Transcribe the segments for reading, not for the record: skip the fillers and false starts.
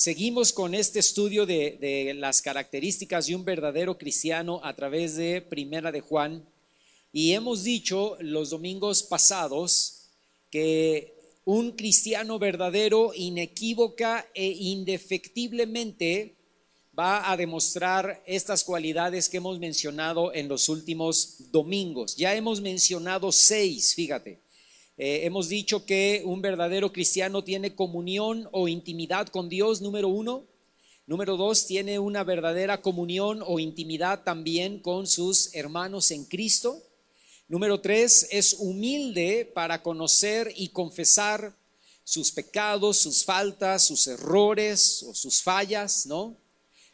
Seguimos con este estudio de las características de un verdadero cristiano a través de Primera de Juan. Y hemos dicho los domingos pasados que un cristiano verdadero, inequívoca e indefectiblemente va a demostrar estas cualidades que hemos mencionado en los últimos domingos. Ya hemos mencionado 6, fíjate. Hemos dicho que un verdadero cristiano tiene comunión o intimidad con Dios, número 1. Número 2, tiene una verdadera comunión o intimidad también con sus hermanos en Cristo. Número 3, es humilde para conocer y confesar sus pecados, sus faltas, sus errores o sus fallas, ¿no?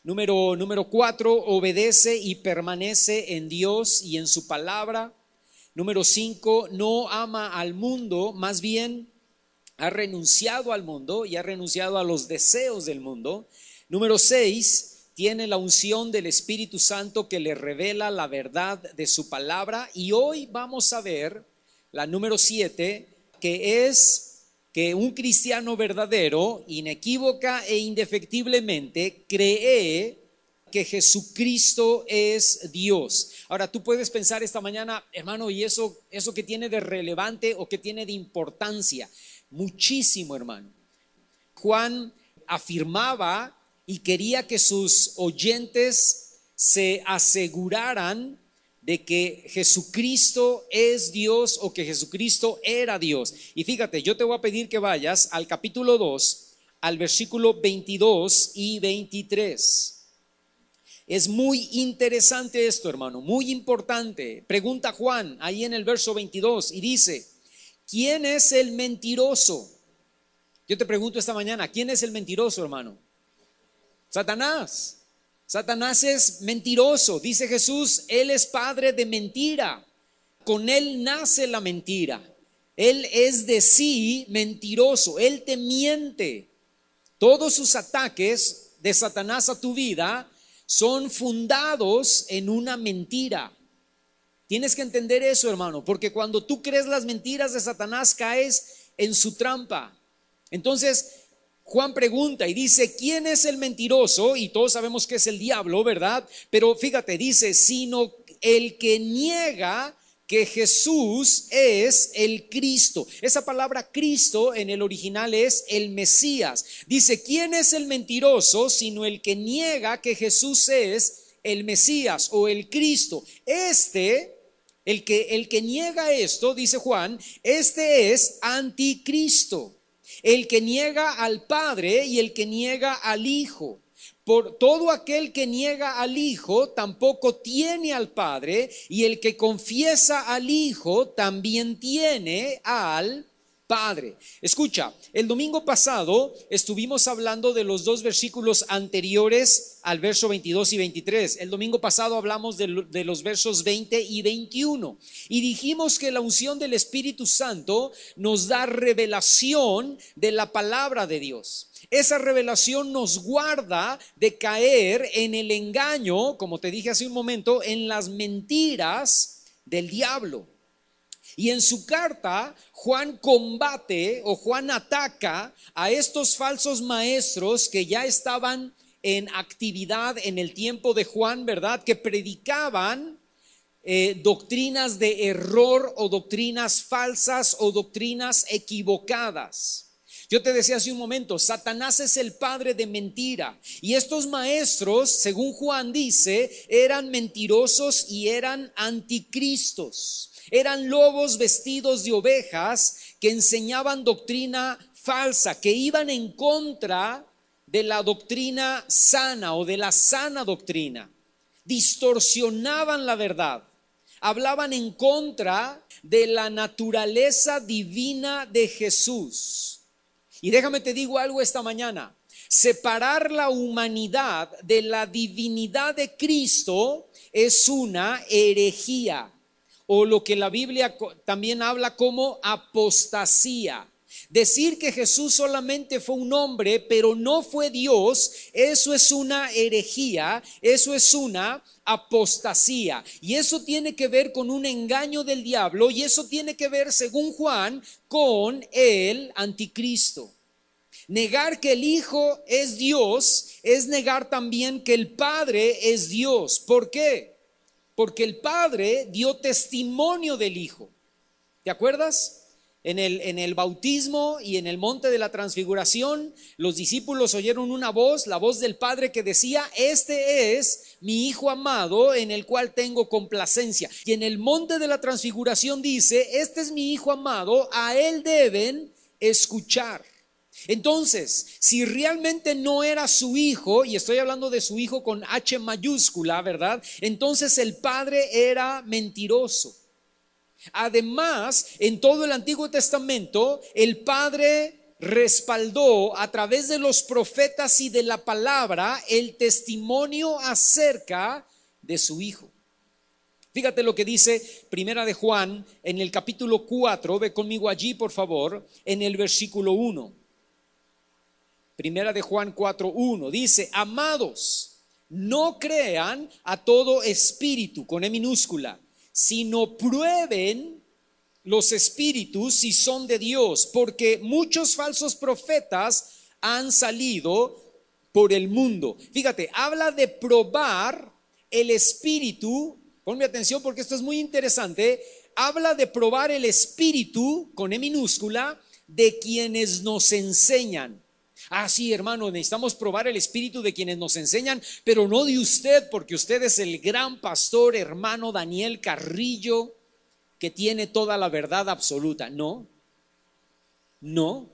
Número 4, obedece y permanece en Dios y en su palabra. Número 5, no ama al mundo, más bien ha renunciado al mundo y ha renunciado a los deseos del mundo. Número 6, tiene la unción del Espíritu Santo que le revela la verdad de su palabra. Y hoy vamos a ver la número 7, que es que un cristiano verdadero, inequívoca e indefectiblemente, cree que Jesucristo es Dios. Ahora tú puedes pensar esta mañana, hermano, ¿y eso qué tiene de relevante o qué tiene de importancia? Muchísimo, hermano. Juan afirmaba y quería que sus oyentes se aseguraran de que Jesucristo es Dios o que Jesucristo era Dios. Y fíjate, yo te voy a pedir que vayas al capítulo 2, al versículo 22 y 23. Es muy interesante esto, hermano, muy importante. Pregunta Juan ahí en el verso 22 y dice, ¿quién es el mentiroso? Yo te pregunto esta mañana, ¿quién es el mentiroso, hermano? Satanás. Satanás es mentiroso. Dice Jesús, él es padre de mentira. Con él nace la mentira. Él es de sí mentiroso. Él te miente. Todos sus ataques de Satanás a tu vida son fundados en una mentira. Tienes que entender eso, hermano, porque cuando tú crees las mentiras de Satanás caes en su trampa. Entonces Juan pregunta y dice, ¿quién es el mentiroso? Y todos sabemos que es el diablo, ¿verdad? Pero fíjate, dice, sino el que niega que Jesús es el Cristo. Esa palabra Cristo en el original es el Mesías. Dice, ¿quién es el mentiroso sino el que niega que Jesús es el Mesías o el Cristo? El que niega esto, dice Juan, este es anticristo, el que niega al Padre y el que niega al Hijo. Por todo aquel que niega al Hijo tampoco tiene al Padre, y el que confiesa al Hijo también tiene al Padre. Escucha, el domingo pasado estuvimos hablando de los dos versículos anteriores al verso 22 y 23. El domingo pasado hablamos de los versos 20 y 21 y dijimos que la unción del Espíritu Santo nos da revelación de la palabra de Dios. Esa revelación nos guarda de caer en el engaño, como te dije hace un momento, en las mentiras del diablo. Y en su carta, Juan combate o Juan ataca a estos falsos maestros que ya estaban en actividad en el tiempo de Juan, ¿verdad? Que predicaban doctrinas de error o doctrinas falsas o doctrinas equivocadas. Yo te decía hace un momento, Satanás es el padre de mentira, y estos maestros, según Juan dice, eran mentirosos y eran anticristos. Eran lobos vestidos de ovejas que enseñaban doctrina falsa, que iban en contra de la doctrina sana o de la sana doctrina. Distorsionaban la verdad, hablaban en contra de la naturaleza divina de Jesús. Y déjame te digo algo esta mañana, separar la humanidad de la divinidad de Cristo es una herejía, o lo que la Biblia también habla como apostasía. Decir que Jesús solamente fue un hombre, pero no fue Dios, eso es una herejía, eso es una apostasía. Y eso tiene que ver con un engaño del diablo, y eso tiene que ver, según Juan, con el anticristo. Negar que el Hijo es Dios es negar también que el Padre es Dios. ¿Por qué? Porque el Padre dio testimonio del Hijo. ¿Te acuerdas? En el bautismo y en el monte de la transfiguración, los discípulos oyeron una voz, la voz del Padre que decía: este es mi Hijo amado en el cual tengo complacencia. Y en el monte de la transfiguración dice: este es mi Hijo amado, a él deben escuchar. Entonces, si realmente no era su hijo, y estoy hablando de su hijo con H mayúscula, ¿verdad? Entonces el Padre era mentiroso. Además, en todo el Antiguo Testamento, el Padre respaldó a través de los profetas y de la palabra el testimonio acerca de su Hijo. Fíjate lo que dice Primera de Juan en el capítulo 4, ve conmigo allí por favor, en el versículo 1. Primera de Juan 4:1 dice: amados, no crean a todo espíritu, con E minúscula, sino prueben los espíritus si son de Dios, porque muchos falsos profetas han salido por el mundo. Fíjate, habla de probar el espíritu. Ponme atención porque esto es muy interesante. Habla de probar el espíritu, con E minúscula, de quienes nos enseñan. Ah, sí, hermano, necesitamos probar el espíritu de quienes nos enseñan, pero no de usted, porque usted es el gran pastor, hermano Daniel Carrillo, que tiene toda la verdad absoluta. No, no.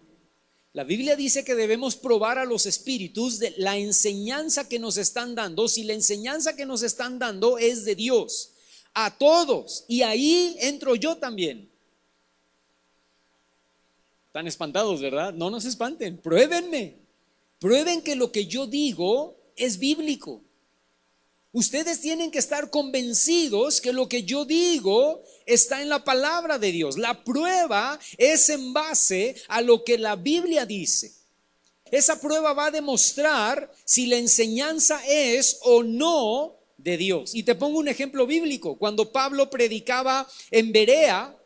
La Biblia dice que debemos probar a los espíritus de la enseñanza que nos están dando, si la enseñanza que nos están dando es de Dios, a todos, y ahí entro yo también. Están espantados, ¿verdad? No nos espanten, pruébenme, prueben que lo que yo digo es bíblico. Ustedes tienen que estar convencidos que lo que yo digo está en la palabra de Dios. La prueba es en base a lo que la Biblia dice. Esa prueba va a demostrar si la enseñanza es o no de Dios. Y te pongo un ejemplo bíblico. Cuando Pablo predicaba en Berea,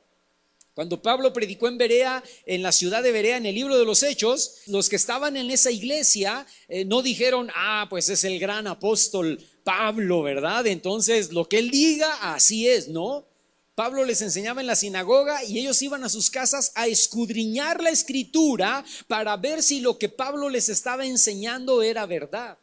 cuando Pablo predicó en Berea, en la ciudad de Berea, en el libro de los Hechos, los que estaban en esa iglesia no dijeron: ah, pues es el gran apóstol Pablo, ¿verdad? Entonces lo que él diga, así es, ¿no? Pablo les enseñaba en la sinagoga y ellos iban a sus casas a escudriñar la escritura para ver si lo que Pablo les estaba enseñando era verdad.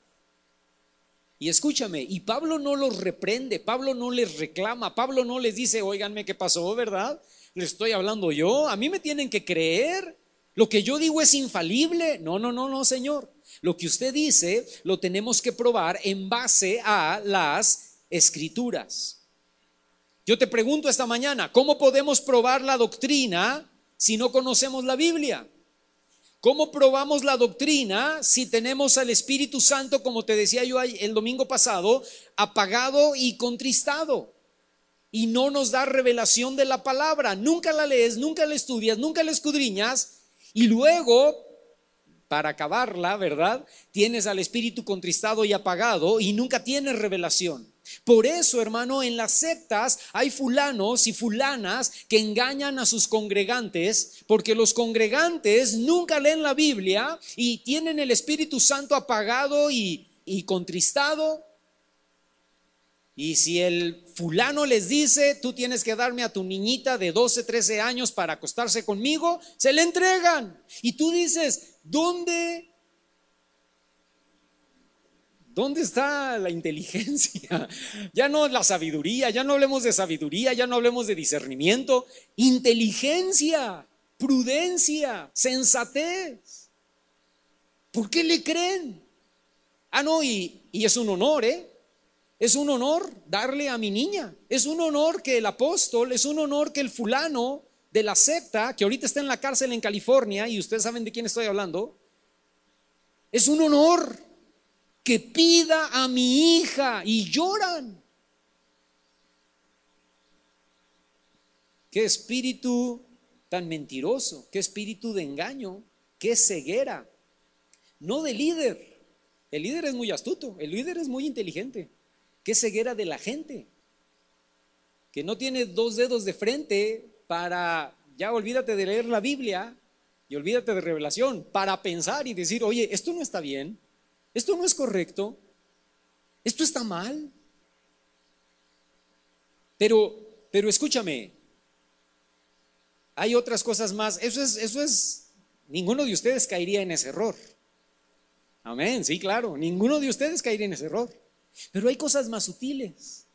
Y escúchame, y Pablo no los reprende, Pablo no les reclama, Pablo no les dice: óiganme, ¿qué pasó, verdad? Les estoy hablando yo, a mí me tienen que creer, lo que yo digo es infalible. No, no, no, no, Señor. Lo que usted dice lo tenemos que probar en base a las escrituras. Yo te pregunto esta mañana, ¿cómo podemos probar la doctrina si no conocemos la Biblia? ¿Cómo probamos la doctrina si tenemos al Espíritu Santo, como te decía yo el domingo pasado, apagado y contristado? Y no nos da revelación de la palabra. Nunca la lees, nunca la estudias, nunca la escudriñas, y luego, para acabarla, ¿verdad?, tienes al espíritu contristado y apagado y nunca tienes revelación. Por eso, hermano, en las sectas hay fulanos y fulanas que engañan a sus congregantes, porque los congregantes nunca leen la Biblia y tienen el Espíritu Santo apagado y contristado. Y si el fulano les dice: tú tienes que darme a tu niñita de 12, 13 años para acostarse conmigo, se le entregan. Y tú dices: ¿dónde está la inteligencia? Ya no la sabiduría, ya no hablemos de sabiduría, ya no hablemos de discernimiento. Inteligencia, prudencia, sensatez. ¿Por qué le creen? Ah, no, y es un honor, es un honor darle a mi niña, es un honor que el apóstol, es un honor que el fulano de la secta, que ahorita está en la cárcel en California, y ustedes saben de quién estoy hablando, es un honor que pida a mi hija, y lloran. Qué espíritu tan mentiroso, qué espíritu de engaño, qué ceguera. No del líder, el líder es muy astuto, el líder es muy inteligente. Qué ceguera de la gente que no tiene dos dedos de frente para, ya olvídate de leer la Biblia, y olvídate de revelación, para pensar y decir, oye, esto no está bien, esto no es correcto, esto está mal. Pero escúchame, hay otras cosas más. Ninguno de ustedes caería en ese error. Amén, sí, claro, ninguno de ustedes caería en ese error. Pero hay cosas más sutiles.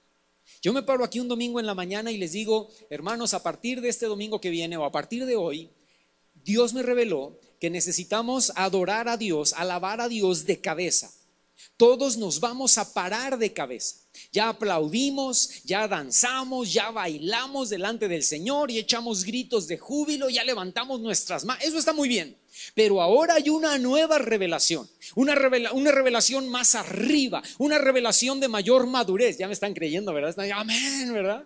Yo me paro aquí un domingo en la mañana y les digo, hermanos, a partir de este domingo que viene o a partir de hoy, Dios me reveló que necesitamos adorar a Dios, alabar a Dios de cabeza. Todos nos vamos a parar de cabeza. Ya aplaudimos, ya danzamos, ya bailamos delante del Señor y echamos gritos de júbilo, ya levantamos nuestras manos. Eso está muy bien. Pero ahora hay una nueva revelación, una revelación más arriba, una revelación de mayor madurez. Ya me están creyendo, ¿verdad? Amén, ¿verdad?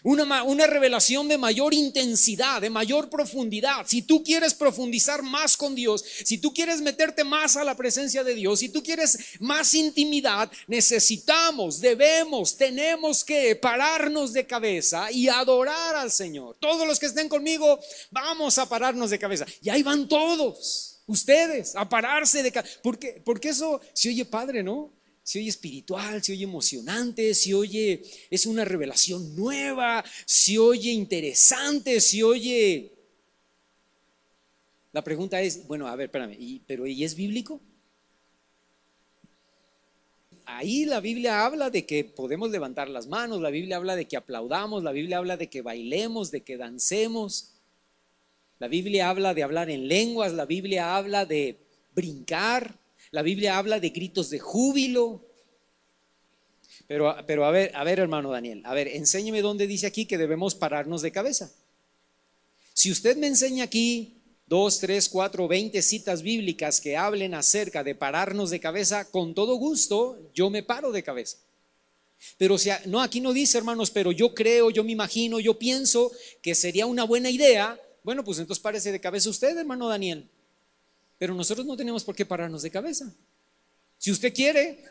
Una revelación de mayor intensidad, de mayor profundidad. Si tú quieres profundizar más con Dios, si tú quieres meterte más a la presencia de Dios, si tú quieres más intimidad, tenemos que pararnos de cabeza y adorar al Señor. Todos los que estén conmigo, vamos a pararnos de cabeza. Y ahí van todos ustedes a pararse de cabeza. Porque eso se oye padre, ¿no? Se oye espiritual, se oye emocionante, se oye, es una revelación nueva, se oye interesante, se oye. La pregunta es, bueno, a ver, espérame, ¿y es bíblico? Ahí la Biblia habla de que podemos levantar las manos, la Biblia habla de que aplaudamos, la Biblia habla de que bailemos, de que dancemos, la Biblia habla de hablar en lenguas, la Biblia habla de brincar, la Biblia habla de gritos de júbilo. Pero a ver, hermano Daniel, a ver, enséñeme dónde dice aquí que debemos pararnos de cabeza. Si usted me enseña aquí 2, 3, 4, 20 citas bíblicas que hablen acerca de pararnos de cabeza, con todo gusto yo me paro de cabeza. Pero no, aquí no dice, hermanos, pero yo creo, yo me imagino, yo pienso que sería una buena idea. Bueno, pues entonces párese de cabeza usted, hermano Daniel. Pero nosotros no tenemos por qué pararnos de cabeza. Si usted quiere,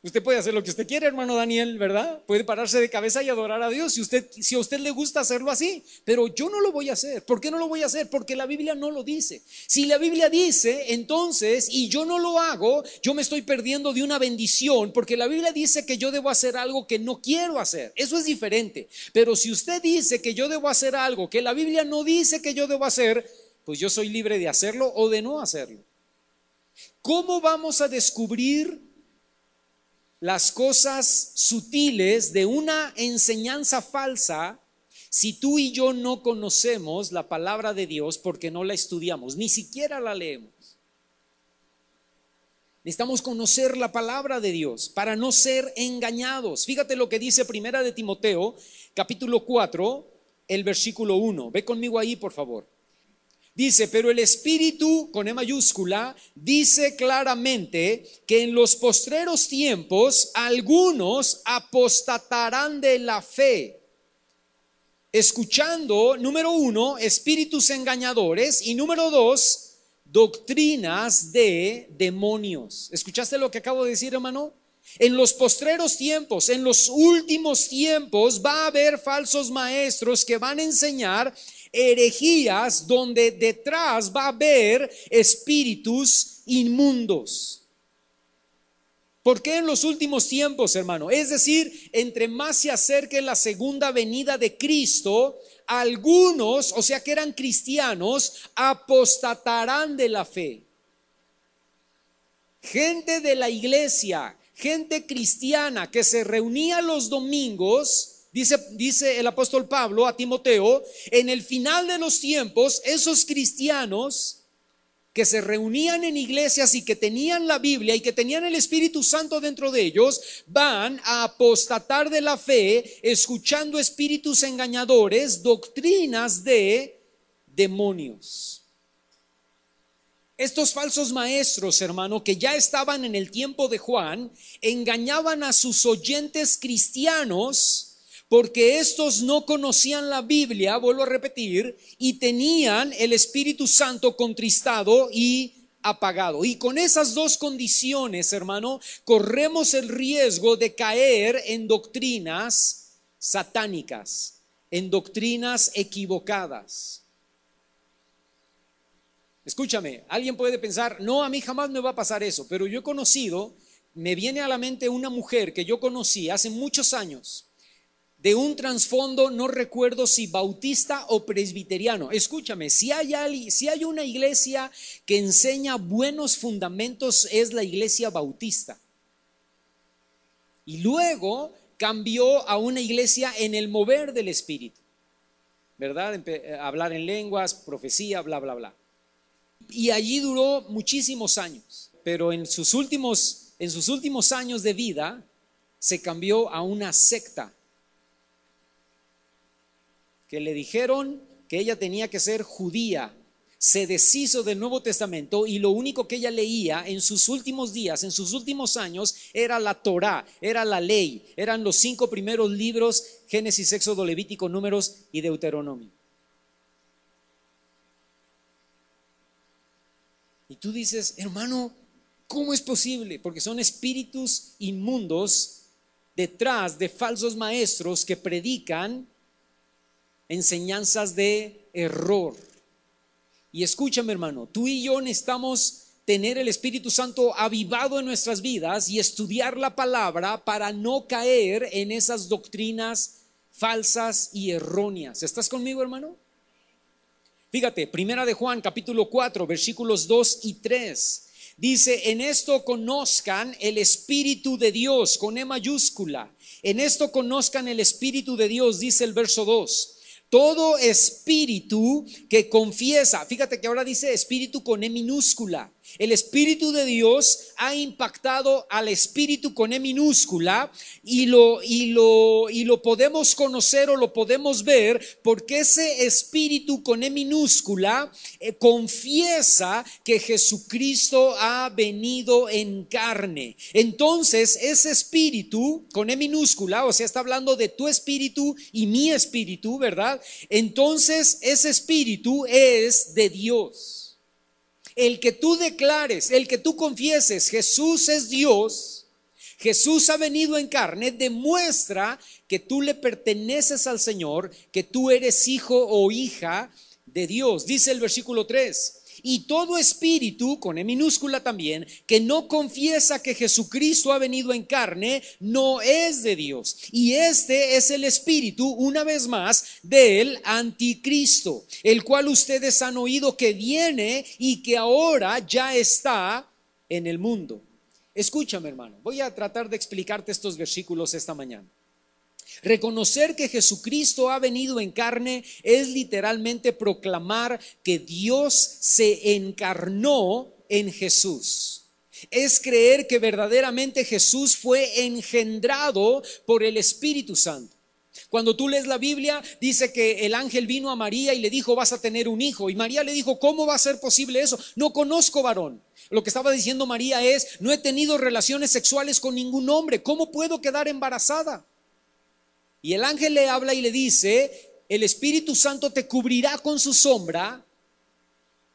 usted puede hacer lo que usted quiere, hermano Daniel, ¿verdad? Puede pararse de cabeza y adorar a Dios si a usted le gusta hacerlo así. Pero yo no lo voy a hacer. ¿Por qué no lo voy a hacer? Porque la Biblia no lo dice. Si la Biblia dice, entonces, y yo no lo hago, yo me estoy perdiendo de una bendición, porque la Biblia dice que yo debo hacer algo que no quiero hacer. Eso es diferente. Pero si usted dice que yo debo hacer algo que la Biblia no dice que yo debo hacer, pues yo soy libre de hacerlo o de no hacerlo. ¿Cómo vamos a descubrir las cosas sutiles de una enseñanza falsa si tú y yo no conocemos la palabra de Dios porque no la estudiamos, ni siquiera la leemos? Necesitamos conocer la palabra de Dios para no ser engañados. Fíjate lo que dice Primera de Timoteo, capítulo 4, el versículo 1. Ve conmigo ahí, por favor. Dice, pero el Espíritu, con E mayúscula, dice claramente que en los postreros tiempos algunos apostatarán de la fe, escuchando, número 1, espíritus engañadores, y número 2, doctrinas de demonios. ¿Escuchaste lo que acabo de decir, hermano? En los postreros tiempos, en los últimos tiempos, va a haber falsos maestros que van a enseñar herejías donde detrás va a haber espíritus inmundos. ¿Por qué en los últimos tiempos, hermano? Es decir, entre más se acerque la segunda venida de Cristo, algunos, o sea que eran cristianos, apostatarán de la fe. Gente de la iglesia, gente cristiana que se reunía los domingos. Dice el apóstol Pablo a Timoteo, en el final de los tiempos, esos cristianos que se reunían en iglesias y que tenían la Biblia y que tenían el Espíritu Santo dentro de ellos, van a apostatar de la fe, escuchando espíritus engañadores, doctrinas de demonios. Estos falsos maestros, hermano, que ya estaban en el tiempo de Juan, engañaban a sus oyentes cristianos porque estos no conocían la Biblia, vuelvo a repetir, y tenían el Espíritu Santo contristado y apagado. Y con esas dos condiciones, hermano, corremos el riesgo de caer en doctrinas satánicas, en doctrinas equivocadas. Escúchame, alguien puede pensar, no, a mí jamás me va a pasar eso, pero yo he conocido, me viene a la mente una mujer que yo conocí hace muchos años, de un trasfondo, no recuerdo si bautista o presbiteriano. Escúchame, si hay una iglesia que enseña buenos fundamentos, es la iglesia bautista. Y luego cambió a una iglesia en el mover del Espíritu, ¿verdad? Hablar en lenguas, profecía, bla, bla, bla. Y allí duró muchísimos años, pero en sus últimos años de vida se cambió a una secta que le dijeron que ella tenía que ser judía. Se deshizo del Nuevo Testamento y lo único que ella leía en sus últimos días, en sus últimos años, era la Torá, era la ley, eran los 5 primeros libros: Génesis, Éxodo, Levítico, Números y Deuteronomio. Y tú dices, hermano, ¿cómo es posible? Porque son espíritus inmundos detrás de falsos maestros que predican enseñanzas de error. Y escúchame, hermano, tú y yo necesitamos tener el Espíritu Santo avivado en nuestras vidas y estudiar la palabra para no caer en esas doctrinas falsas y erróneas. ¿Estás conmigo, hermano? Fíjate, Primera de Juan, capítulo 4, versículos 2 y 3. Dice, en esto conozcan el Espíritu de Dios, con E mayúscula. En esto conozcan el Espíritu de Dios, dice el verso 2. Todo espíritu que confiesa, fíjate que ahora dice espíritu con E minúscula. El Espíritu de Dios ha impactado al espíritu con E minúscula y lo podemos conocer o lo podemos ver porque ese espíritu con E minúscula confiesa que Jesucristo ha venido en carne. Entonces ese espíritu con E minúscula, o sea, está hablando de tu espíritu y mi espíritu, ¿verdad? Entonces ese espíritu es de Dios. El que tú declares, el que tú confieses, Jesús es Dios, Jesús ha venido en carne, demuestra que tú le perteneces al Señor, que tú eres hijo o hija de Dios. Dice el versículo 3. Y todo espíritu, con E minúscula también, que no confiesa que Jesucristo ha venido en carne, no es de Dios. Y este es el espíritu, una vez más, del anticristo, el cual ustedes han oído que viene y que ahora ya está en el mundo. Escúchame, hermano, voy a tratar de explicarte estos versículos esta mañana. Reconocer que Jesucristo ha venido en carne es literalmente proclamar que Dios se encarnó en Jesús. Es creer que verdaderamente Jesús fue engendrado por el Espíritu Santo. Cuando tú lees la Biblia, dice que el ángel vino a María y le dijo, vas a tener un hijo. Y María le dijo, ¿cómo va a ser posible eso? No conozco varón. Lo que estaba diciendo María es, no he tenido relaciones sexuales con ningún hombre. ¿Cómo puedo quedar embarazada? Y el ángel le habla y le dice, el Espíritu Santo te cubrirá con su sombra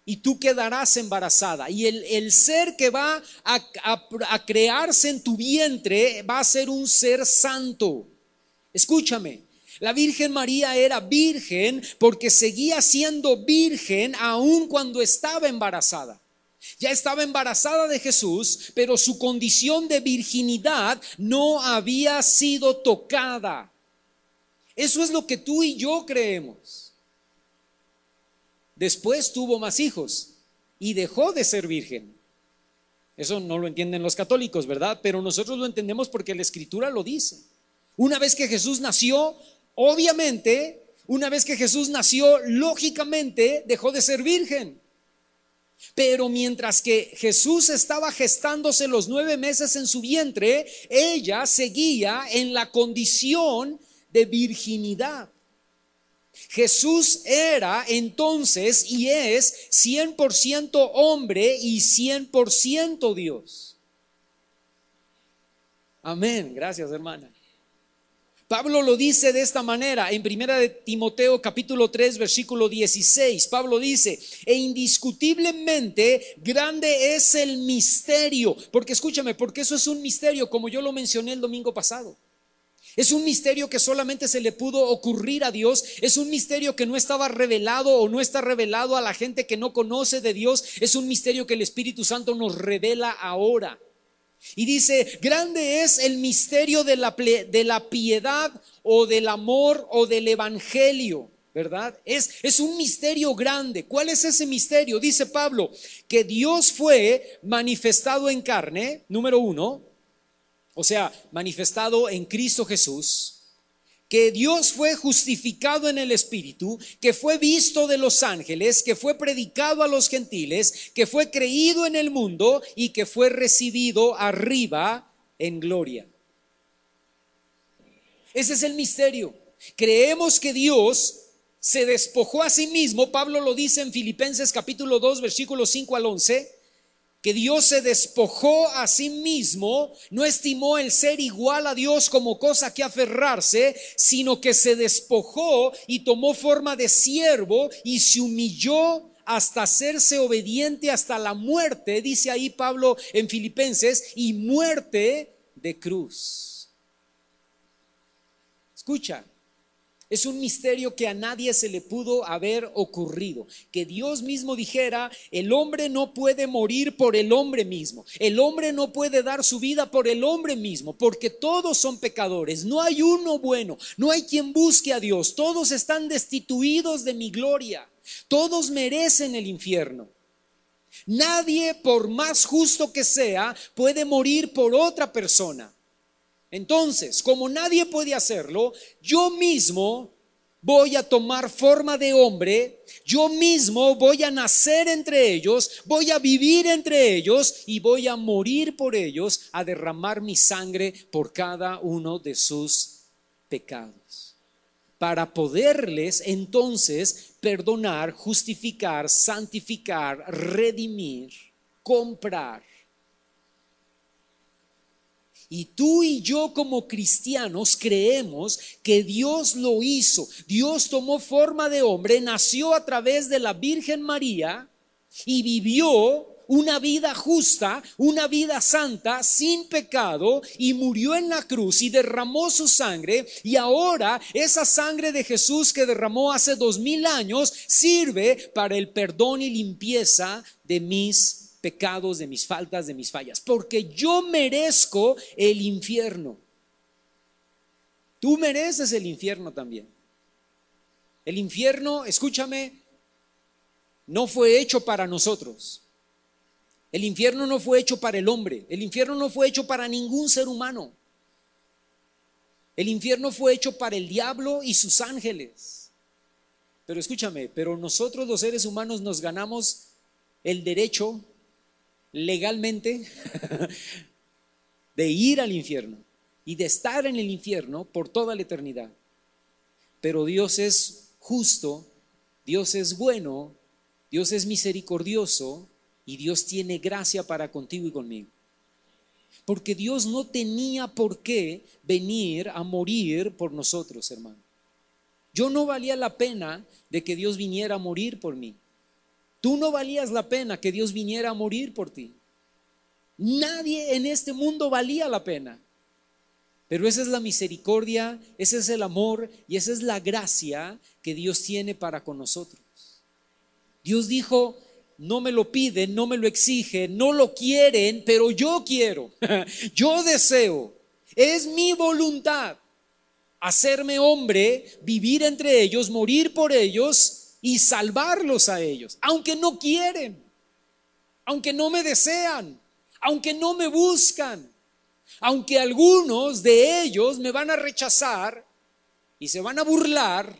y tú quedarás embarazada. Y el ser que va a crearse en tu vientre va a ser un ser santo. Escúchame, la Virgen María era virgen porque seguía siendo virgen aun cuando estaba embarazada. Ya estaba embarazada de Jesús, pero su condición de virginidad no había sido tocada. Eso es lo que tú y yo creemos. Después tuvo más hijos y dejó de ser virgen. Eso no lo entienden los católicos, ¿verdad? Pero nosotros lo entendemos porque la Escritura lo dice. Una vez que Jesús nació, obviamente, una vez que Jesús nació, lógicamente dejó de ser virgen. Pero mientras que Jesús estaba gestándose los 9 meses en su vientre, ella seguía en la condición de virginidad. Jesús era entonces y es 100% hombre y 100% Dios. Amén, gracias, hermana. Pablo lo dice de esta manera en Primera de Timoteo capítulo 3 versículo 16. Pablo dice, e indiscutiblemente grande es el misterio. Porque escúchame, porque eso es un misterio, como yo lo mencioné el domingo pasado. Es un misterio que solamente se le pudo ocurrir a Dios. Es un misterio que no estaba revelado o no está revelado a la gente que no conoce de Dios. Es un misterio que el Espíritu Santo nos revela ahora. Y dice, grande es el misterio de la piedad o del amor o del evangelio, ¿verdad? Es un misterio grande. ¿Cuál es ese misterio? Dice Pablo, que Dios fue manifestado en carne, número 1, o sea, manifestado en Cristo Jesús. Que Dios fue justificado en el Espíritu, que fue visto de los ángeles, que fue predicado a los gentiles, que fue creído en el mundo y que fue recibido arriba en gloria. Ese es el misterio. Creemos que Dios se despojó a sí mismo. Pablo lo dice en Filipenses capítulo 2, versículos 5 al 11. Que Dios se despojó a sí mismo, no estimó el ser igual a Dios como cosa que aferrarse, sino que se despojó y tomó forma de siervo y se humilló hasta hacerse obediente hasta la muerte, dice ahí Pablo en Filipenses, y muerte de cruz. Escucha. Es un misterio que a nadie se le pudo haber ocurrido. Que Dios mismo dijera, el hombre no puede morir por el hombre mismo. El hombre no puede dar su vida por el hombre mismo, porque todos son pecadores. No hay uno bueno, no hay quien busque a Dios. Todos están destituidos de mi gloria. Todos merecen el infierno. Nadie, por más justo que sea, puede morir por otra persona. Entonces, como nadie puede hacerlo, yo mismo voy a tomar forma de hombre, yo mismo voy a nacer entre ellos, voy a vivir entre ellos y voy a morir por ellos, a derramar mi sangre por cada uno de sus pecados, para poderles entonces perdonar, justificar, santificar, redimir, comprar. Y tú y yo como cristianos creemos que Dios lo hizo. Dios tomó forma de hombre, nació a través de la Virgen María y vivió una vida justa, una vida santa, sin pecado, y murió en la cruz y derramó su sangre. Y ahora esa sangre de Jesús que derramó hace 2000 años sirve para el perdón y limpieza de mis pecados, de mis faltas, de mis fallas, porque yo merezco el infierno. Tú mereces el infierno también. El infierno, escúchame, no fue hecho para nosotros. El infierno no fue hecho para el hombre. El infierno no fue hecho para ningún ser humano. El infierno fue hecho para el diablo y sus ángeles. Pero escúchame, pero nosotros los seres humanos nos ganamos el derecho legalmente de ir al infierno y de estar en el infierno por toda la eternidad. Pero Dios es justo, Dios es bueno, Dios es misericordioso y Dios tiene gracia para contigo y conmigo. Porque Dios no tenía por qué venir a morir por nosotros, hermano. Yo no valía la pena de que Dios viniera a morir por mí. Tú no valías la pena que Dios viniera a morir por ti. Nadie en este mundo valía la pena. Pero esa es la misericordia, ese es el amor y esa es la gracia que Dios tiene para con nosotros. Dios dijo, no me lo piden, no me lo exigen, no lo quieren, pero yo quiero, yo deseo, es mi voluntad hacerme hombre, vivir entre ellos, morir por ellos y salvarlos a ellos, aunque no quieren, aunque no me desean, aunque no me buscan, aunque algunos de ellos me van a rechazar y se van a burlar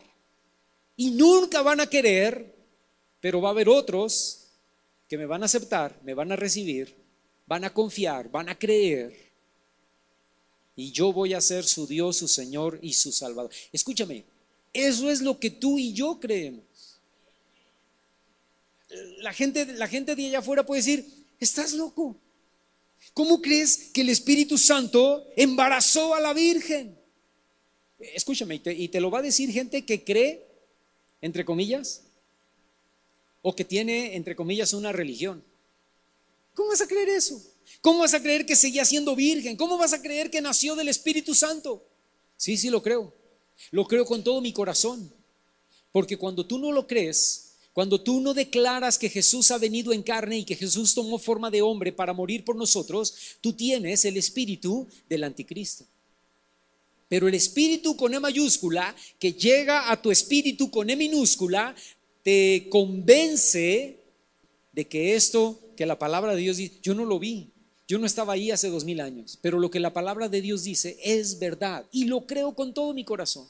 y nunca van a querer, pero va a haber otros que me van a aceptar, me van a recibir, van a confiar, van a creer, y yo voy a ser su Dios, su Señor y su Salvador. Escúchame, eso es lo que tú y yo creemos. La gente de allá afuera puede decir, estás loco. ¿Cómo crees que el Espíritu Santo embarazó a la Virgen? Escúchame, y te lo va a decir gente que cree, entre comillas, o que tiene, entre comillas, una religión. ¿Cómo vas a creer eso? ¿Cómo vas a creer que seguía siendo virgen? ¿Cómo vas a creer que nació del Espíritu Santo? Sí, sí lo creo. Lo creo con todo mi corazón. Porque cuando tú no lo crees, cuando tú no declaras que Jesús ha venido en carne y que Jesús tomó forma de hombre para morir por nosotros, tú tienes el espíritu del anticristo. Pero el espíritu con E mayúscula, que llega a tu espíritu con E minúscula, te convence de que esto, que la palabra de Dios dice, yo no lo vi, yo no estaba ahí hace 2000 años, pero lo que la palabra de Dios dice es verdad y lo creo con todo mi corazón.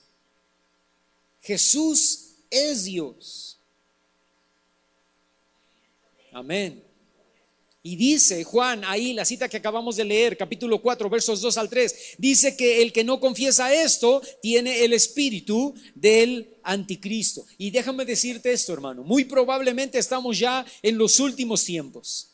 Jesús es Dios. Amén. Y dice Juan, ahí la cita que acabamos de leer, capítulo 4, versos 2 al 3, dice que el que no confiesa esto tiene el espíritu del anticristo. Y déjame decirte esto, hermano, muy probablemente estamos ya en los últimos tiempos.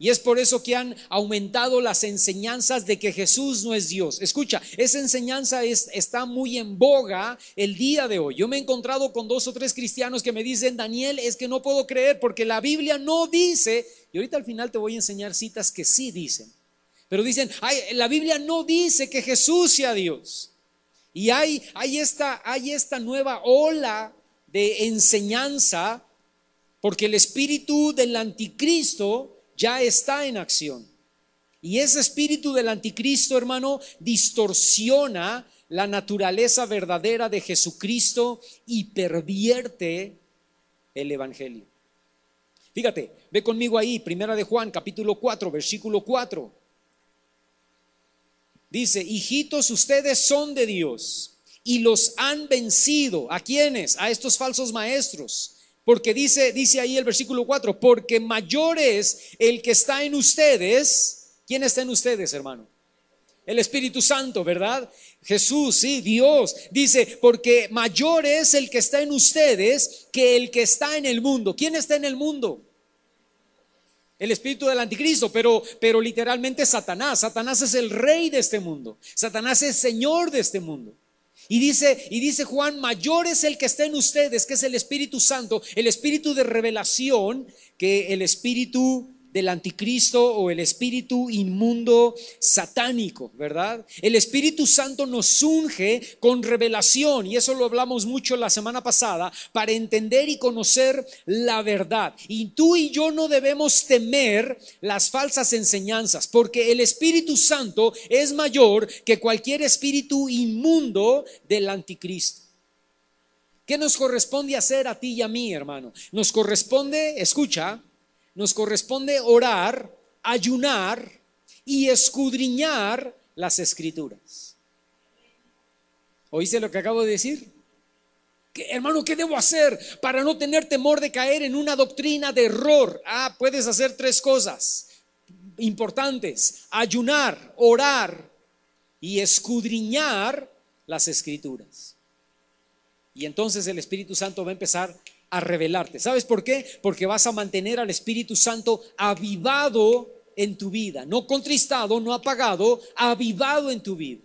Y es por eso que han aumentado las enseñanzas de que Jesús no es Dios. Escucha, esa enseñanza está muy en boga el día de hoy. Yo me he encontrado con 2 o 3 cristianos que me dicen, Daniel, es que no puedo creer porque la Biblia no dice. Y ahorita al final te voy a enseñar citas que sí dicen. Pero dicen, ay, la Biblia no dice que Jesús sea Dios. Y hay esta nueva ola de enseñanza porque el espíritu del anticristo ya está en acción. Y ese espíritu del anticristo, hermano, distorsiona la naturaleza verdadera de Jesucristo y pervierte el evangelio. Fíjate, ve conmigo ahí, primera de Juan, capítulo 4, versículo 4. Dice, hijitos, ustedes son de Dios y los han vencido. ¿A quiénes? A estos falsos maestros. Porque dice ahí el versículo 4, porque mayor es el que está en ustedes. ¿Quién está en ustedes, hermano? El Espíritu Santo, ¿verdad? Jesús, sí, Dios. Dice, porque mayor es el que está en ustedes que el que está en el mundo. ¿Quién está en el mundo? El espíritu del anticristo, pero literalmente Satanás. Satanás es el rey de este mundo. Satanás es señor de este mundo. Y dice Juan, mayor es el que está en ustedes, que es el Espíritu Santo, el espíritu de revelación, que el espíritu del anticristo o el espíritu inmundo satánico, ¿verdad? El Espíritu Santo nos unge con revelación, y eso lo hablamos mucho la semana pasada, para entender y conocer la verdad. Y tú y yo no debemos temer las falsas enseñanzas, porque el Espíritu Santo es mayor que cualquier espíritu inmundo del anticristo. ¿Qué nos corresponde hacer a ti y a mí, hermano? Nos corresponde, escucha, nos corresponde orar, ayunar y escudriñar las escrituras. ¿Oíste lo que acabo de decir? Hermano, ¿qué debo hacer para no tener temor de caer en una doctrina de error? Puedes hacer 3 cosas importantes: ayunar, orar y escudriñar las escrituras. Y entonces el Espíritu Santo va a empezar a revelarte. ¿Sabes por qué? Porque vas a mantener al Espíritu Santo avivado en tu vida, no contristado, no apagado, avivado en tu vida.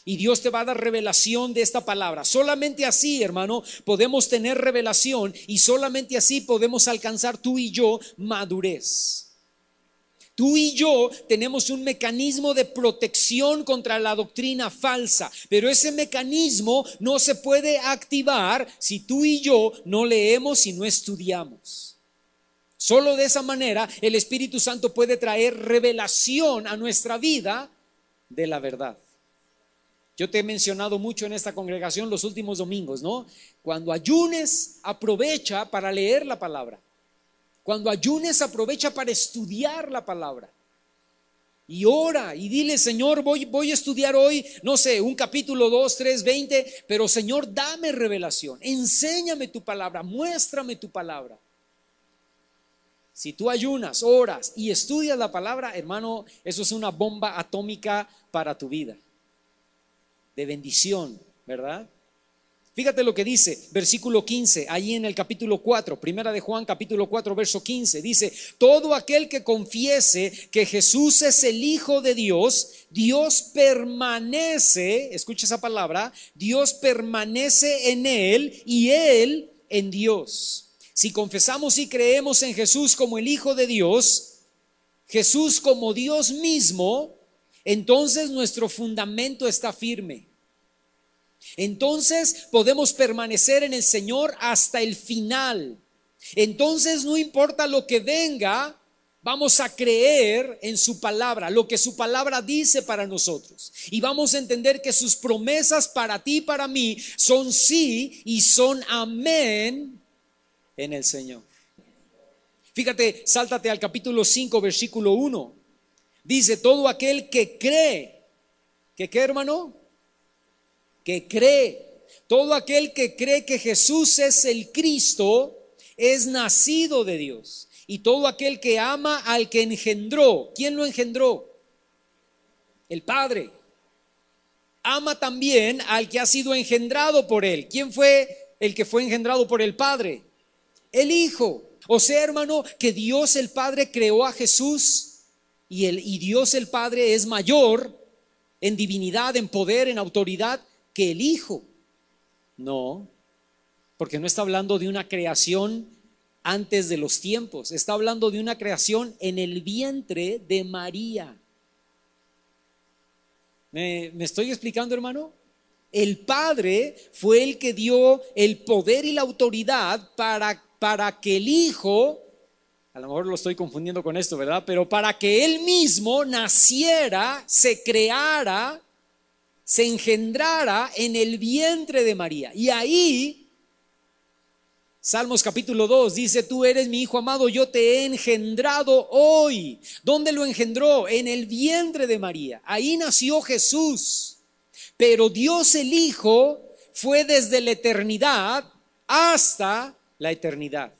Y Dios te va a dar revelación de esta palabra. Solamente así, hermano, podemos tener revelación, y solamente así podemos alcanzar tú y yo madurez. Tú y yo tenemos un mecanismo de protección contra la doctrina falsa, pero ese mecanismo no se puede activar si tú y yo no leemos y no estudiamos. Solo de esa manera el Espíritu Santo puede traer revelación a nuestra vida de la verdad. Yo te he mencionado mucho en esta congregación los últimos domingos, ¿no? Cuando ayunes, aprovecha para leer la palabra. Cuando ayunes, aprovecha para estudiar la palabra. Y ora y dile, Señor, voy a estudiar hoy, no sé, un capítulo 2, 3, 20, pero Señor, dame revelación, enséñame tu palabra, muéstrame tu palabra. Si tú ayunas, oras y estudias la palabra, hermano, eso es una bomba atómica para tu vida, de bendición, ¿verdad? Fíjate lo que dice, versículo 15, ahí en el capítulo 4, primera de Juan, capítulo 4, verso 15, dice, todo aquel que confiese que Jesús es el Hijo de Dios, Dios permanece, escucha esa palabra, Dios permanece en él y él en Dios. Si confesamos y creemos en Jesús como el Hijo de Dios, Jesús como Dios mismo, entonces nuestro fundamento está firme. Entonces podemos permanecer en el Señor hasta el final. Entonces no importa lo que venga, vamos a creer en su palabra, lo que su palabra dice para nosotros. Y vamos a entender que sus promesas para ti y para mí son sí y son amén en el Señor. Fíjate, sáltate al capítulo 5, versículo 1. Dice, todo aquel que cree, ¿que qué, hermano? Que cree. Todo aquel que cree que Jesús es el Cristo es nacido de Dios. Y todo aquel que ama al que engendró. ¿Quién lo engendró? El Padre. Ama también al que ha sido engendrado por él. ¿Quién fue el que fue engendrado por el Padre? El Hijo. O sea, hermano, que Dios el Padre creó a Jesús y Dios el Padre es mayor en divinidad, en poder, en autoridad que el Hijo. No, porque no está hablando de una creación antes de los tiempos, está hablando de una creación en el vientre de María. ¿Me estoy explicando, hermano? El Padre fue el que dio el poder y la autoridad para que el Hijo, a lo mejor lo estoy confundiendo con esto, ¿verdad? Pero para que Él mismo naciera, se creara, se engendrara en el vientre de María. Y ahí Salmos capítulo 2 dice, tú eres mi hijo amado, yo te he engendrado hoy. ¿Dónde lo engendró? En el vientre de María. Ahí nació Jesús. Pero Dios el Hijo fue desde la eternidad hasta la eternidad.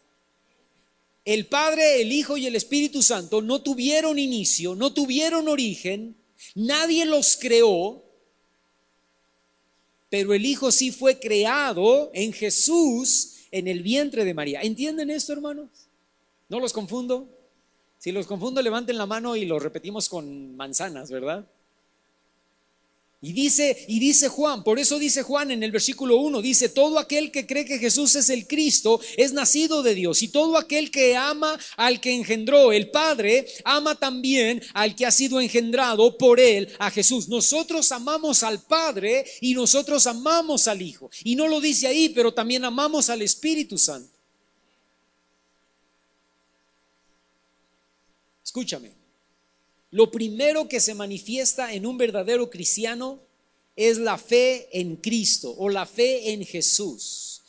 El Padre, el Hijo y el Espíritu Santo no tuvieron inicio, no tuvieron origen, nadie los creó, pero el Hijo sí fue creado en Jesús, en el vientre de María. ¿Entienden esto, hermanos? ¿No los confundo? Si los confundo, levanten la mano y lo repetimos con manzanas, ¿verdad? Y dice Juan, por eso dice Juan en el versículo 1, dice, todo aquel que cree que Jesús es el Cristo es nacido de Dios, y todo aquel que ama al que engendró el Padre, ama también al que ha sido engendrado por él, a Jesús. Nosotros amamos al Padre y nosotros amamos al Hijo. Y no lo dice ahí, pero también amamos al Espíritu Santo. Escúchame. Lo primero que se manifiesta en un verdadero cristiano es la fe en Cristo o la fe en Jesús.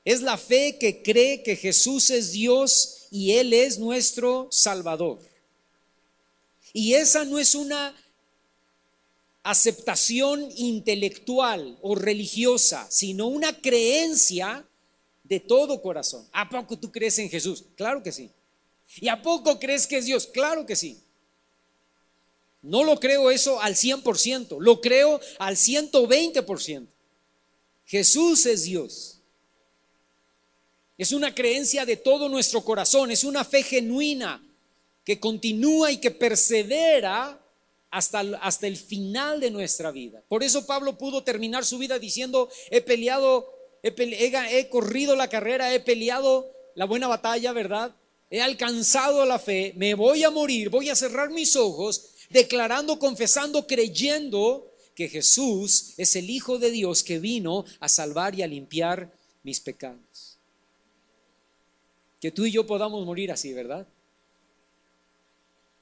Es la fe que cree que Jesús es Dios y Él es nuestro Salvador. Y esa no es una aceptación intelectual o religiosa, sino una creencia de todo corazón. ¿A poco tú crees en Jesús? Claro que sí. ¿Y a poco crees que es Dios? Claro que sí. No lo creo eso al 100%, lo creo al 120%. Jesús es Dios. Es una creencia de todo nuestro corazón, es una fe genuina que continúa y que persevera hasta el final de nuestra vida. Por eso Pablo pudo terminar su vida diciendo, he corrido la carrera, he peleado la buena batalla, ¿verdad? He alcanzado la fe, me voy a morir, voy a cerrar mis ojos, declarando, confesando, creyendo que Jesús es el Hijo de Dios que vino a salvar y a limpiar mis pecados. Que tú y yo podamos morir así, ¿verdad?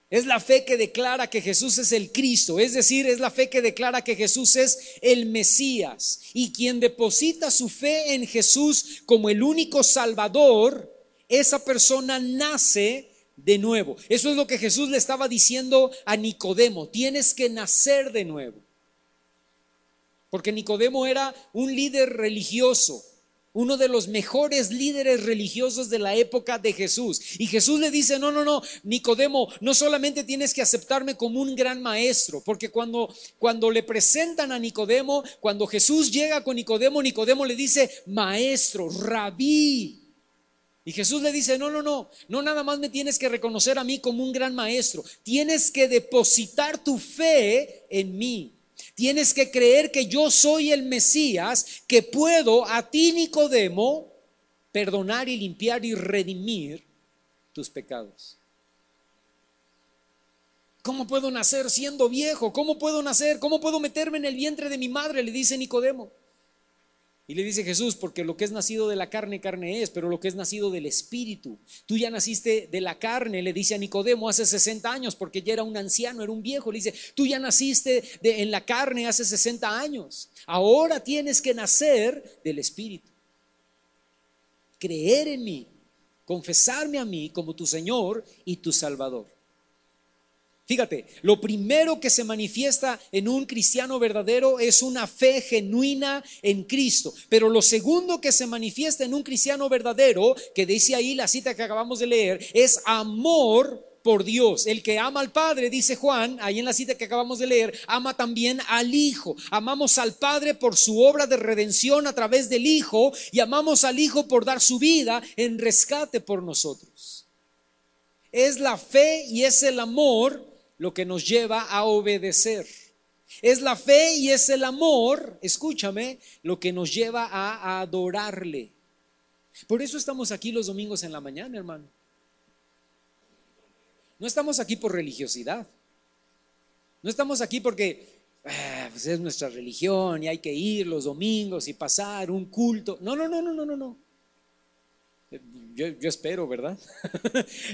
Es la fe que declara que Jesús es el Cristo, es decir, es la fe que declara que Jesús es el Mesías. Y quien deposita su fe en Jesús como el único Salvador, esa persona nace de nuevo. Eso es lo que Jesús le estaba diciendo a Nicodemo, tienes que nacer de nuevo. Porque Nicodemo era un líder religioso, uno de los mejores líderes religiosos de la época de Jesús. Y Jesús le dice, no, Nicodemo, no solamente tienes que aceptarme como un gran maestro, porque cuando le presentan a Nicodemo, cuando Jesús llega con Nicodemo, Nicodemo le dice, maestro, rabí. Y Jesús le dice, no nada más me tienes que reconocer a mí como un gran maestro, tienes que depositar tu fe en mí. Tienes que creer que yo soy el Mesías, que puedo a ti, Nicodemo, perdonar y limpiar y redimir tus pecados. ¿Cómo puedo nacer siendo viejo? ¿Cómo puedo nacer? ¿Cómo puedo meterme en el vientre de mi madre? Le dice Nicodemo. Y le dice Jesús, porque lo que es nacido de la carne, carne es, pero lo que es nacido del Espíritu. Tú ya naciste de la carne, le dice a Nicodemo hace 60 años, porque ya era un anciano, era un viejo. Le dice, tú ya naciste en la carne hace 60 años. Ahora tienes que nacer del Espíritu. Creer en mí, confesarme a mí como tu Señor y tu Salvador. Fíjate, lo primero que se manifiesta en un cristiano verdadero es una fe genuina en Cristo. Pero lo segundo que se manifiesta en un cristiano verdadero, que dice ahí la cita que acabamos de leer, es amor por Dios. El que ama al Padre, dice Juan, ahí en la cita que acabamos de leer, ama también al Hijo. Amamos al Padre por su obra de redención a través del Hijo, y amamos al Hijo por dar su vida en rescate por nosotros. Es la fe y es el amor lo que nos lleva a obedecer. Es la fe y es el amor, escúchame, lo que nos lleva a adorarle. Por eso estamos aquí los domingos en la mañana, hermano. No estamos aquí por religiosidad. No estamos aquí porque pues es nuestra religión y hay que ir los domingos y pasar un culto. No. Yo espero, ¿verdad?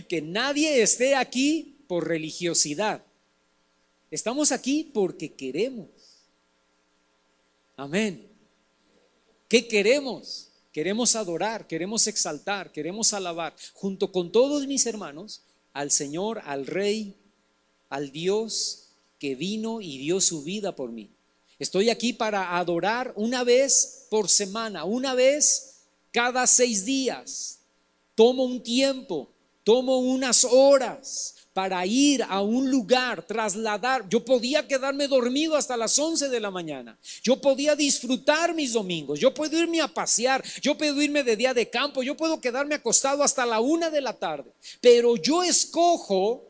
Que nadie esté aquí por religiosidad. Estamos aquí porque queremos. Amén. ¿Qué queremos? Queremos adorar, queremos exaltar, queremos alabar junto con todos mis hermanos al Señor, al Rey, al Dios que vino y dio su vida por mí. Estoy aquí para adorar una vez por semana, una vez cada 6 días. Tomo un tiempo, tomo unas horas para ir a un lugar, trasladar. Yo podía quedarme dormido hasta las 11 de la mañana. Yo podía disfrutar mis domingos. Yo puedo irme a pasear. Yo puedo irme de día de campo. Yo puedo quedarme acostado hasta la 1 de la tarde. Pero yo escojo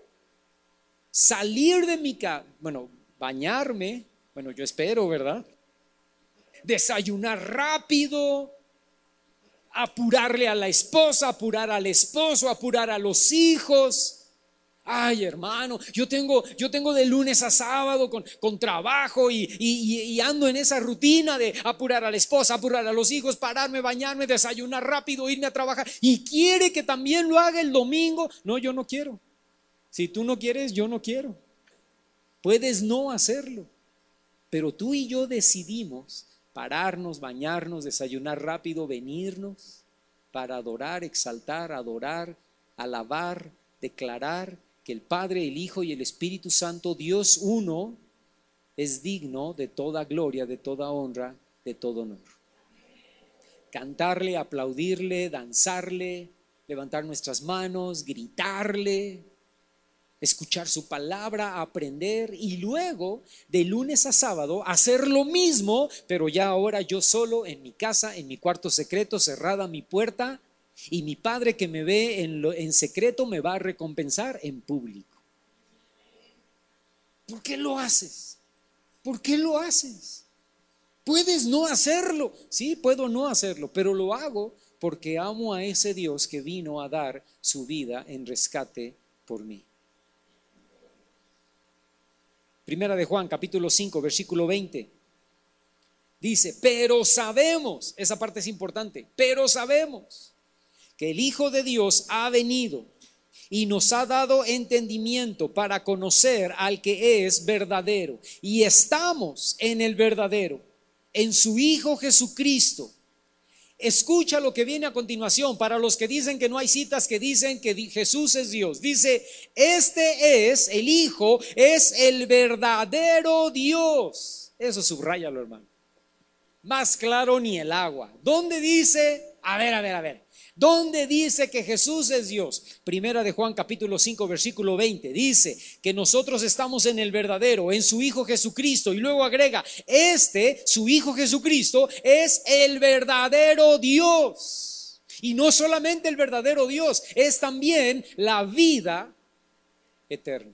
salir de mi casa, bañarme, yo espero, ¿verdad? Desayunar rápido, apurarle a la esposa, apurar al esposo, apurar a los hijos. Ay, hermano, yo tengo de lunes a sábado con trabajo y ando en esa rutina de apurar a la esposa, apurar a los hijos, pararme, bañarme, desayunar rápido, irme a trabajar, y quiere que también lo haga el domingo. No, yo no quiero. Si tú no quieres, yo no quiero. Puedes no hacerlo, pero tú y yo decidimos pararnos, bañarnos, desayunar rápido, venirnos para adorar, exaltar, adorar, alabar, declarar que el Padre, el Hijo y el Espíritu Santo, Dios uno, es digno de toda gloria, de toda honra, de todo honor. Cantarle, aplaudirle, danzarle, levantar nuestras manos, gritarle, escuchar su palabra, aprender, y luego de lunes a sábado hacer lo mismo, pero ya ahora yo solo en mi casa, en mi cuarto secreto, cerrada mi puerta. Y mi Padre que me ve en secreto me va a recompensar en público. ¿Por qué lo haces? ¿Por qué lo haces? Puedes no hacerlo. Sí, puedo no hacerlo, pero lo hago porque amo a ese Dios que vino a dar su vida en rescate por mí. Primera de Juan, capítulo 5, versículo 20. Dice, pero sabemos, esa parte es importante, pero sabemos que el Hijo de Dios ha venido y nos ha dado entendimiento para conocer al que es verdadero. Y estamos en el verdadero, en su Hijo Jesucristo. Escucha lo que viene a continuación. Para los que dicen que no hay citas, que dicen que Jesús es Dios, dice, este es el Hijo, es el verdadero Dios. Eso subráyalo, hermano. Más claro ni el agua. ¿Dónde dice? A ver. ¿Dónde dice que Jesús es Dios? Primera de Juan capítulo 5 versículo 20 dice que nosotros estamos en el verdadero, en su Hijo Jesucristo, y luego agrega, su Hijo Jesucristo es el verdadero Dios, y no solamente el verdadero Dios, es también la vida eterna.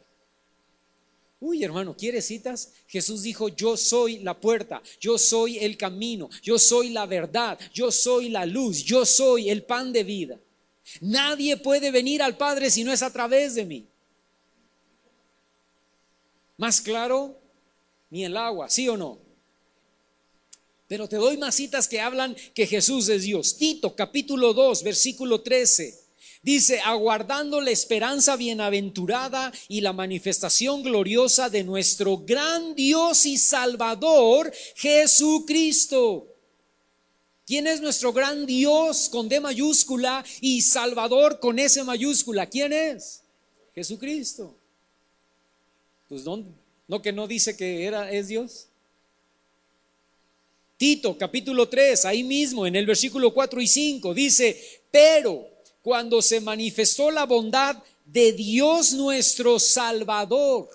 Uy, hermano, ¿quieres citas? Jesús dijo, yo soy la puerta, yo soy el camino, yo soy la verdad, yo soy la luz, yo soy el pan de vida. Nadie puede venir al Padre si no es a través de mí. Más claro, ni el agua, ¿sí o no? Pero te doy más citas que hablan que Jesús es Dios. Tito capítulo 2 versículo 13 dice: aguardando la esperanza bienaventurada y la manifestación gloriosa de nuestro gran Dios y Salvador Jesucristo. ¿Quién es nuestro gran Dios con D mayúscula y Salvador con S mayúscula? ¿Quién es? Jesucristo. Pues no que no dice que es Dios. Tito capítulo 3, ahí mismo en el versículo 4 y 5 dice: pero cuando se manifestó la bondad de Dios nuestro Salvador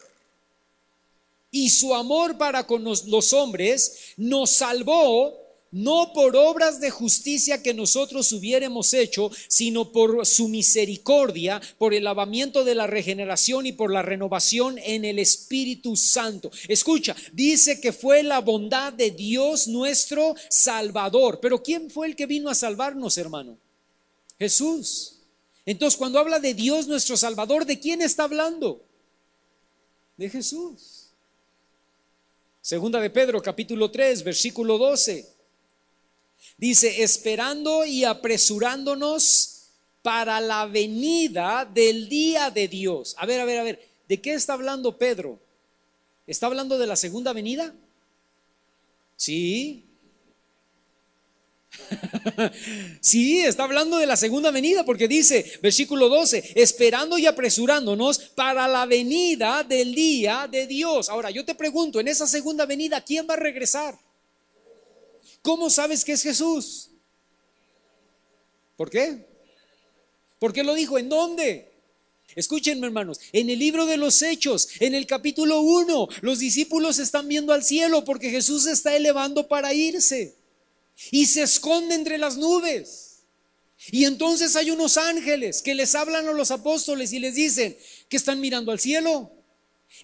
y su amor para con los hombres, nos salvó no por obras de justicia que nosotros hubiéramos hecho, sino por su misericordia, por el lavamiento de la regeneración y por la renovación en el Espíritu Santo. Escucha, dice que fue la bondad de Dios nuestro Salvador. Pero ¿quién fue el que vino a salvarnos, hermano? Jesús. Entonces, cuando habla de Dios nuestro Salvador, ¿de quién está hablando? De Jesús. Segunda de Pedro capítulo 3 versículo 12 dice: esperando y apresurándonos para la venida del día de Dios. A ver, ¿de qué está hablando Pedro? ¿Está hablando de la segunda venida? Sí. Sí, está hablando de la segunda venida, porque dice, versículo 12, esperando y apresurándonos para la venida del día de Dios. Ahora, yo te pregunto, en esa segunda venida, ¿quién va a regresar? ¿Cómo sabes que es Jesús? ¿Por qué? ¿Por qué lo dijo? ¿En dónde? Escúchenme, hermanos, en el libro de los Hechos, en el capítulo 1, los discípulos están viendo al cielo porque Jesús se está elevando para irse y se esconde entre las nubes. Y entonces hay unos ángeles que les hablan a los apóstoles y les dicen que están mirando al cielo.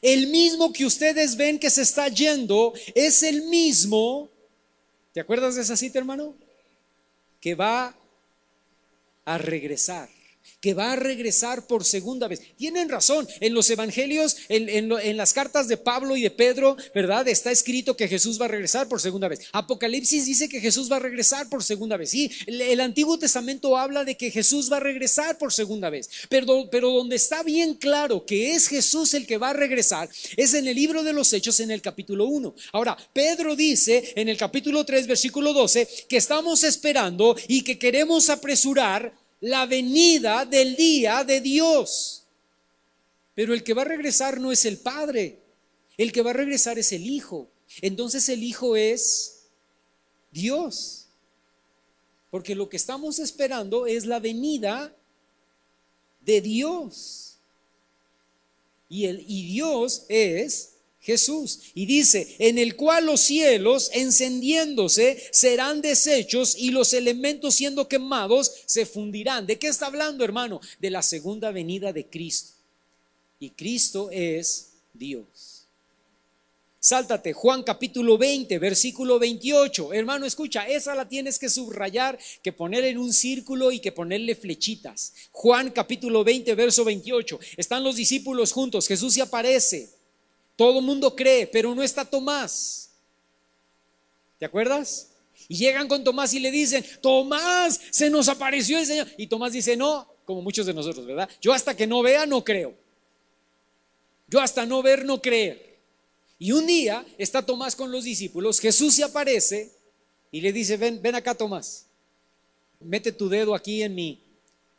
El mismo que ustedes ven que se está yendo es el mismo. ¿Te acuerdas de esa cita, hermano? Que va a regresar, que va a regresar por segunda vez. Tienen razón, en los evangelios, en las cartas de Pablo y de Pedro, ¿verdad? Está escrito que Jesús va a regresar por segunda vez. Apocalipsis dice que Jesús va a regresar por segunda vez. Sí, el Antiguo Testamento habla de que Jesús va a regresar por segunda vez. Pero donde está bien claro que es Jesús el que va a regresar es en el libro de los Hechos, en el capítulo 1. Ahora, Pedro dice en el capítulo 3, versículo 12, que estamos esperando y que queremos apresurar la venida del día de Dios. Pero el que va a regresar no es el Padre, el que va a regresar es el Hijo. Entonces el Hijo es Dios, porque lo que estamos esperando es la venida de Dios. Y Dios es Jesús. Y dice, en el cual los cielos encendiéndose serán deshechos y los elementos siendo quemados se fundirán. ¿De qué está hablando, hermano? De la segunda venida de Cristo. Y Cristo es Dios. Sáltate, Juan capítulo 20, versículo 28. Hermano, escucha, esa la tienes que subrayar, que poner en un círculo y que ponerle flechitas. Juan capítulo 20, verso 28. Están los discípulos juntos, Jesús se aparece. Todo el mundo cree, pero no está Tomás. ¿Te acuerdas? Y llegan con Tomás y le dicen, Tomás, se nos apareció el Señor. Y Tomás dice, no, como muchos de nosotros, ¿verdad? Yo hasta que no vea, no creo. Yo hasta no ver, no creer. Y un día está Tomás con los discípulos, Jesús se aparece y le dice, ven acá, Tomás, mete tu dedo aquí en mi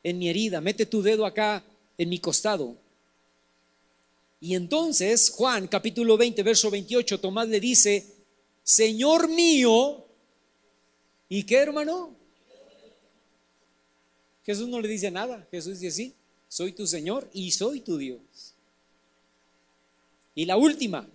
herida, mete tu dedo acá en mi costado. Y entonces Juan capítulo 20 verso 28, Tomás le dice, Señor mío, ¿y qué, hermano? Jesús no le dice nada. Jesús dice, sí, soy tu Señor y soy tu Dios. Y la última,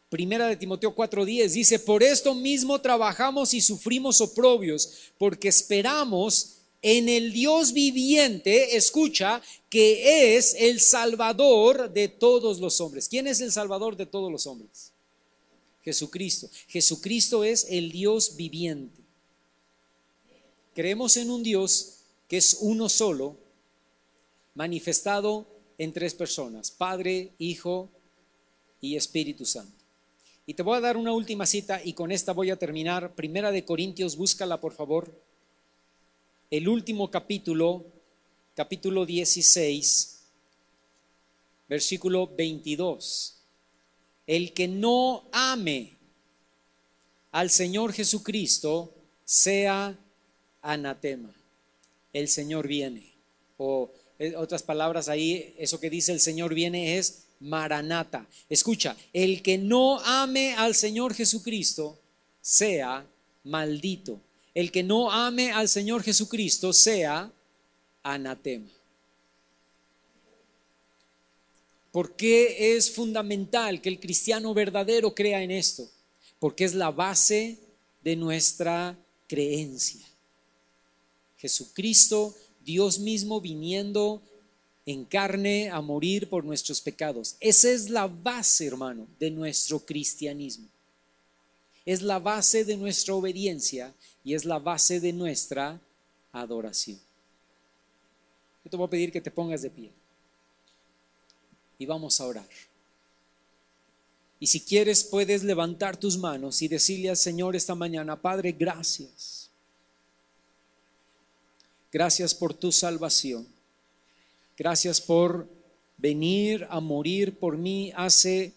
primera de Timoteo 4:10, dice, por esto mismo trabajamos y sufrimos oprobios, porque esperamos en el Dios viviente, escucha, que es el Salvador de todos los hombres. ¿Quién es el Salvador de todos los hombres? Jesucristo. Jesucristo es el Dios viviente. Creemos en un Dios que es uno solo, manifestado en tres personas, Padre, Hijo y Espíritu Santo. Y te voy a dar una última cita y con esta voy a terminar. Primera de Corintios, búscala por favor. El último capítulo, capítulo 16, versículo 22. El que no ame al Señor Jesucristo sea anatema. El Señor viene. O otras palabras ahí, eso que dice el Señor viene es Maranata. Escucha, el que no ame al Señor Jesucristo sea maldito. El que no ame al Señor Jesucristo sea anatema. ¿Por qué es fundamental que el cristiano verdadero crea en esto? Porque es la base de nuestra creencia. Jesucristo, Dios mismo viniendo en carne a morir por nuestros pecados. Esa es la base, hermano, de nuestro cristianismo. Es la base de nuestra obediencia y es la base de nuestra adoración. Yo te voy a pedir que te pongas de pie y vamos a orar. Y si quieres puedes levantar tus manos y decirle al Señor esta mañana: Padre, gracias. Gracias por tu salvación. Gracias por venir a morir por mí hace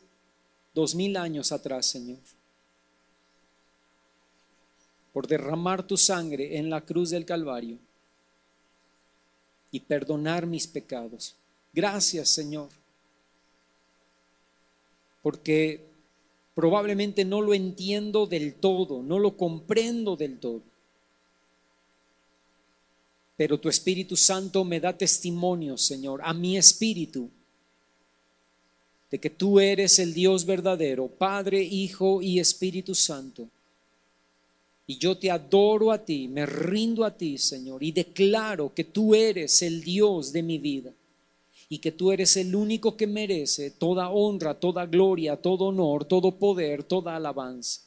2000 años atrás, Señor. Por derramar tu sangre en la cruz del Calvario y perdonar mis pecados. Gracias, Señor. Porque probablemente no lo entiendo del todo, no lo comprendo del todo. Pero tu Espíritu Santo me da testimonio, Señor, a mi espíritu, de que tú eres el Dios verdadero, Padre, Hijo y Espíritu Santo. Y yo te adoro a ti, me rindo a ti, Señor, y declaro que tú eres el Dios de mi vida y que tú eres el único que merece toda honra, toda gloria, todo honor, todo poder, toda alabanza.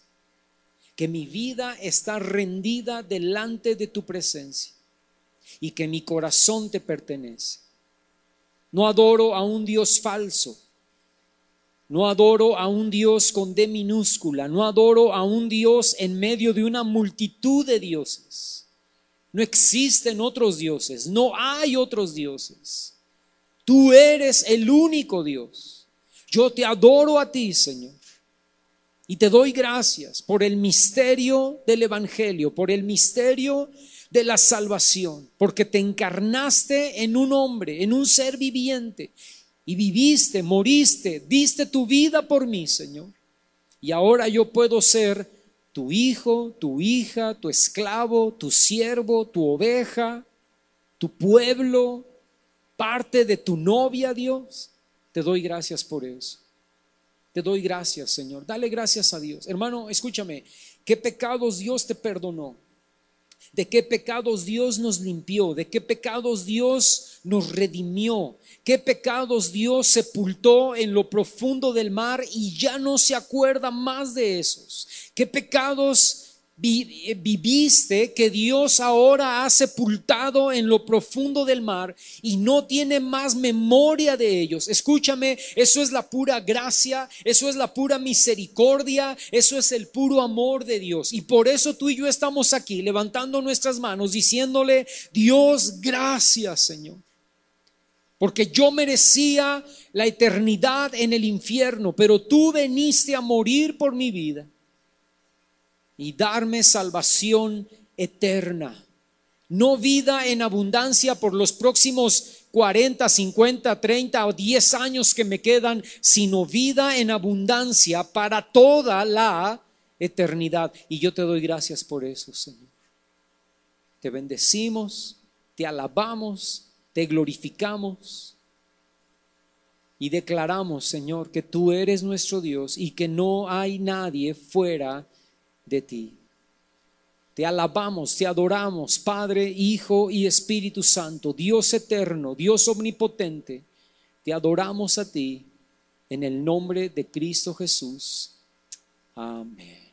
Que mi vida está rendida delante de tu presencia y que mi corazón te pertenece. No adoro a un Dios falso. No adoro a un Dios con D minúscula. No adoro a un Dios en medio de una multitud de dioses. No existen otros dioses. No hay otros dioses. Tú eres el único Dios. Yo te adoro a ti, Señor. Y te doy gracias por el misterio del Evangelio, por el misterio de la salvación, porque te encarnaste en un hombre, en un ser viviente, y viviste, moriste, diste tu vida por mí, Señor. Y ahora yo puedo ser tu hijo, tu hija, tu esclavo, tu siervo, tu oveja, tu pueblo, parte de tu novia, Dios. Te doy gracias por eso. Te doy gracias, Señor. Dale gracias a Dios. Hermano, escúchame. ¿Qué pecados Dios te perdonó? ¿De qué pecados Dios nos limpió? ¿De qué pecados Dios nos redimió? ¿Qué pecados Dios sepultó en lo profundo del mar y ya no se acuerda más de esos? ¿Qué pecados viviste que Dios ahora ha sepultado en lo profundo del mar y no tiene más memoria de ellos? Escúchame, eso es la pura gracia, eso es la pura misericordia, eso es el puro amor de Dios. Y por eso tú y yo estamos aquí levantando nuestras manos diciéndole: Dios, gracias, Señor. Porque yo merecía la eternidad en el infierno, pero tú viniste a morir por mi vida y darme salvación eterna. No vida en abundancia por los próximos 40, 50, 30 o 10 años que me quedan, sino vida en abundancia para toda la eternidad. Y yo te doy gracias por eso, Señor. Te bendecimos, te alabamos, te glorificamos y declaramos, Señor, que tú eres nuestro Dios y que no hay nadie fuera de ti. Te alabamos, te adoramos, Padre, Hijo y Espíritu Santo, Dios eterno, Dios omnipotente. Te adoramos a ti en el nombre de Cristo Jesús. Amén.